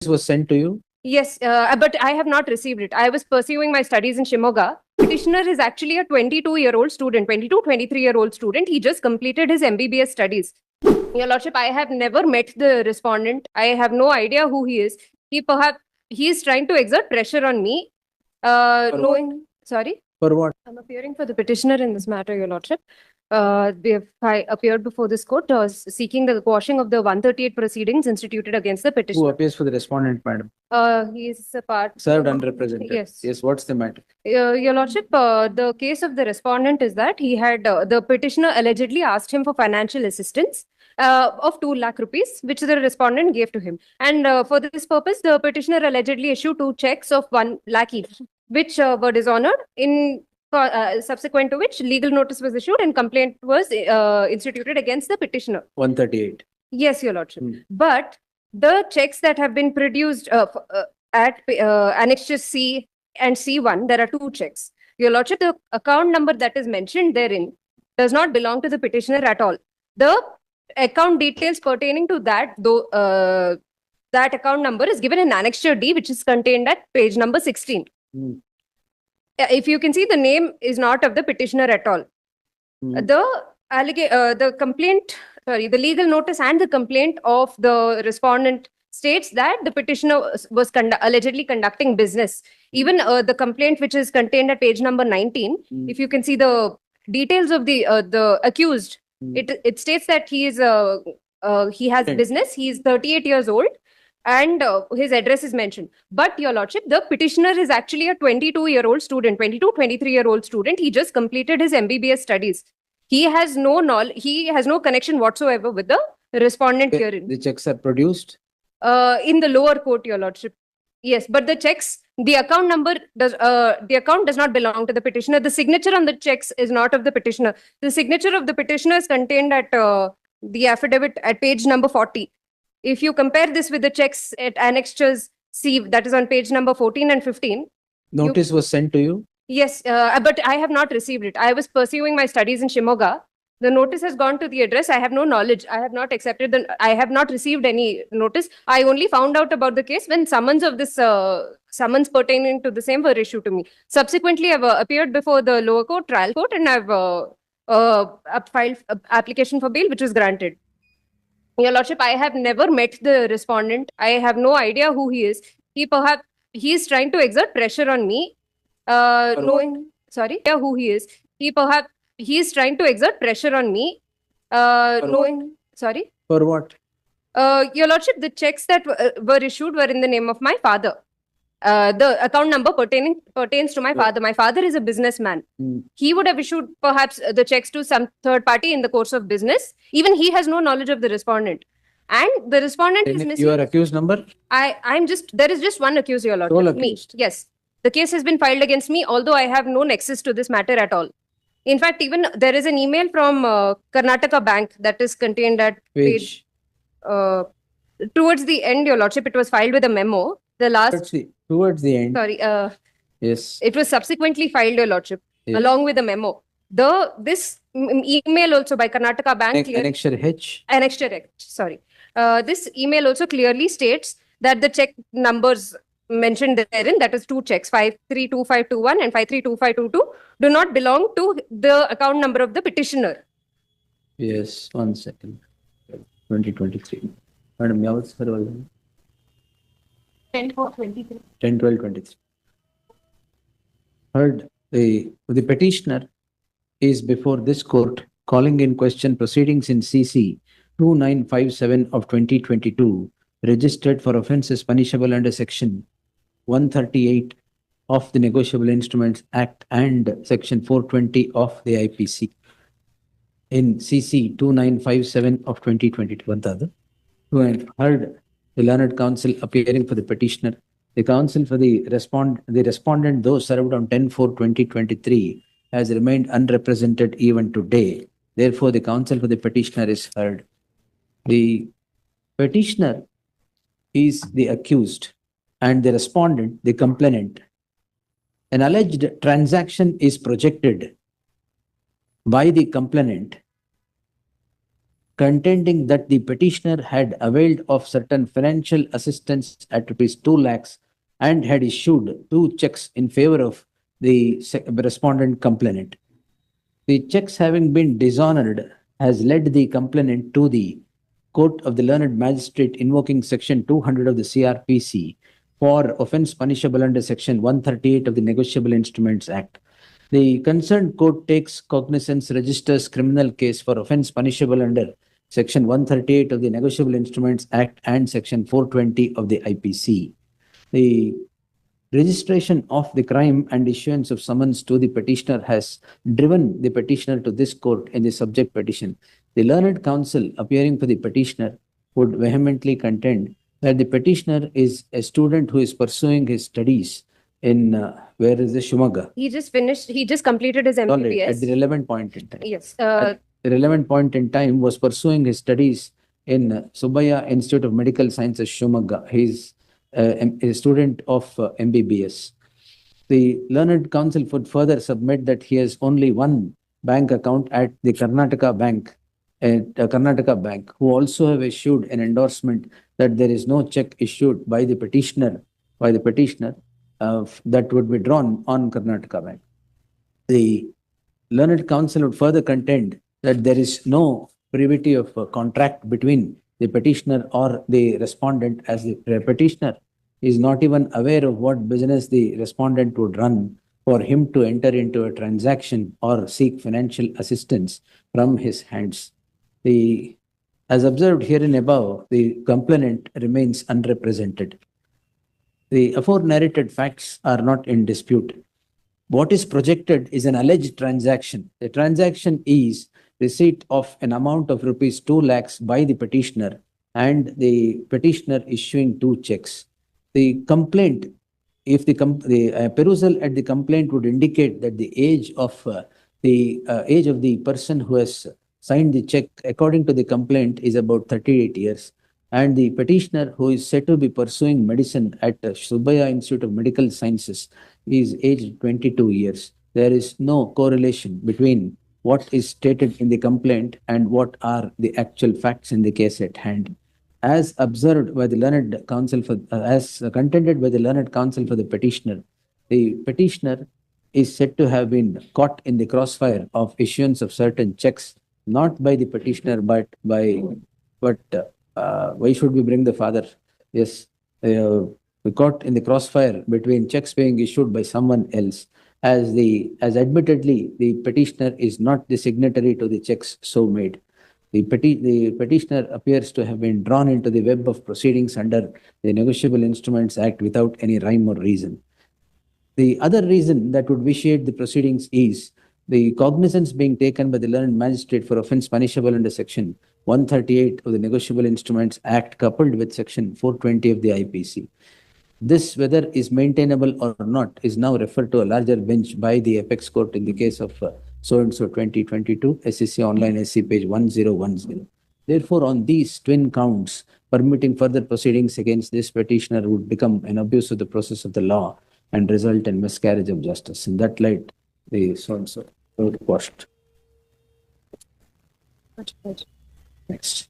was sent to you? Yes, but I have not received it. I was pursuing my studies in Shimoga. Petitioner is actually a 22-year-old student, 23-year-old student. He just completed his MBBS studies. Your Lordship, I have never met the respondent. I have no idea who he is. He is trying to exert pressure on me. Sorry? For what? I'm appearing for the petitioner in this matter, Your Lordship. I appeared before this court seeking the quashing of the 138 proceedings instituted against the Who petitioner. appears for the respondent, madam? He is a part. Served unrepresented. Yes. Yes, what's the matter? Your Lordship, the case of the respondent is that he had the petitioner allegedly asked him for financial assistance of 2 lakh rupees, which the respondent gave to him. And for this purpose, the petitioner allegedly issued 2 checks of 1 lakh each, which were dishonored. Subsequent to which, legal notice was issued and complaint was instituted against the petitioner. 138. Yes, Your Lordship. Hmm. But the checks that have been produced at Annexure C and C1, there are 2 checks. Your Lordship, the account number that is mentioned therein does not belong to the petitioner at all. The account details pertaining to that, that account number is given in Annexure D, which is contained at page number 16. Hmm. If you can see, the name is not of the petitioner at all. Hmm. The complaint, the legal notice and the complaint of the respondent states that the petitioner was allegedly conducting business. Even the complaint, which is contained at page number 19, if you can see the details of the accused, it states that he has business. He is 38 years old. And his address is mentioned. But, Your Lordship, the petitioner is actually a 22-year-old student, 23-year-old student. He just completed his MBBS studies. He has no knowledge, he has no connection whatsoever with the respondent herein. The checks are produced? In the lower court, Your Lordship. Yes, but the checks, the account number the account does not belong to the petitioner. The signature on the checks is not of the petitioner. The signature of the petitioner is contained at the affidavit at page number 40. If you compare this with the checks at Annexures C, that is on page number 14 and 15. Notice was sent to you? Yes, but I have not received it. I was pursuing my studies in Shimoga. The notice has gone to the address. I have no knowledge. I have not accepted I have not received any notice. I only found out about the case when summons of this summons pertaining to the same were issued to me. Subsequently, I've appeared before the lower court, trial court, and I've filed application for bail, which was granted. Your Lordship, I have never met the respondent. I have no idea who he is. He is trying to exert pressure on me. Sorry, who he is. He is trying to exert pressure on me. Sorry. For what? Your Lordship, the checks that were issued were in the name of my father. The account number pertains to my father. My father is a businessman. He would have issued perhaps the checks to some third party in the course of business. Even he has no knowledge of the respondent. And the respondent is missing. Your accused number? There is just one accused, Your Lordship. Sole accused. Me. Yes. The case has been filed against me, although I have no nexus to this matter at all. In fact, even there is an email from Karnataka Bank that is contained at page towards the end, Your Lordship. It was filed with a memo. Towards the end. Sorry. Yes. It was subsequently filed, Your Lordship, along with a memo. This email also by Karnataka Bank. Annexure H. Annexure H. Sorry. This email also clearly states that the check numbers mentioned therein, that is 2 checks, 532521 and 532522, do not belong to the account number of the petitioner. Yes, 1 second. 2023. Madam, ಯಾವ server 10/4/23. 10/12/23. Heard the petitioner is before this court calling in question proceedings in CC 2957 of 2022 registered for offences punishable under section 138 of the Negotiable Instruments Act and section 420 of the IPC. In CC 2957 of 2022, who had heard the learned counsel appearing for the petitioner, the counsel for the respondent, though served on 10/4/2023, has remained unrepresented even today. Therefore, the counsel for the petitioner is heard. The petitioner is the accused and the respondent, the complainant. An alleged transaction is projected by the complainant contending that the petitioner had availed of certain financial assistance at rupees 2 lakhs and had issued 2 checks in favor of the respondent complainant. The checks having been dishonored has led the complainant to the Court of the Learned Magistrate invoking Section 200 of the CRPC for offence punishable under Section 138 of the Negotiable Instruments Act. The concerned court takes cognizance, registers criminal case for offence punishable under Section 138 of the Negotiable Instruments Act and Section 420 of the IPC. The registration of the crime and issuance of summons to the petitioner has driven the petitioner to this court in the subject petition. The learned counsel appearing for the petitioner would vehemently contend that the petitioner is a student who is pursuing his studies in where is the Shumaga? He just completed his All right, MBBS. at the relevant point in time. Yes. At the relevant point in time was pursuing his studies in Subbaya Institute of Medical Sciences, Shumaga. He's a student of MBBS. The learned counsel would further submit that he has only one bank account at the Karnataka Bank, who also have issued an endorsement that there is no check issued by the petitioner that would be drawn on Karnataka Bank. The learned counsel would further contend that there is no privity of contract between the petitioner or the respondent, as the petitioner is not even aware of what business the respondent would run for him to enter into a transaction or seek financial assistance from his hands. As observed herein above, the complainant remains unrepresented. The aforenarrated facts are not in dispute. What is projected is an alleged transaction. The transaction is receipt of an amount of rupees 2 lakhs by the petitioner and the petitioner issuing 2 checks. The complaint, if the perusal at the complaint would indicate that the age of the person who has signed the check according to the complaint is about 38 years. And the petitioner, who is said to be pursuing medicine at Subbaya Institute of Medical Sciences, is aged 22 years. There is no correlation between what is stated in the complaint and what are the actual facts in the case at hand. As observed by the learned counsel as contended by the learned counsel for the petitioner is said to have been caught in the crossfire of issuance of certain checks, not by the petitioner, but why should we bring the father? Yes, we caught in the crossfire between checks being issued by someone else, as admittedly the petitioner is not the signatory to the checks so made. The petitioner appears to have been drawn into the web of proceedings under the Negotiable Instruments Act without any rhyme or reason. The other reason that would vitiate the proceedings is the cognizance being taken by the learned magistrate for offence punishable under Section 138 of the Negotiable Instruments Act coupled with Section 420 of the IPC. This, whether is maintainable or not, is now referred to a larger bench by the Apex Court in the case of so-and-so 2022, SEC Online SC page 1010. Therefore, on these twin counts, permitting further proceedings against this petitioner would become an abuse of the process of the law and result in miscarriage of justice. In that light, the so-and-so quashed. Next.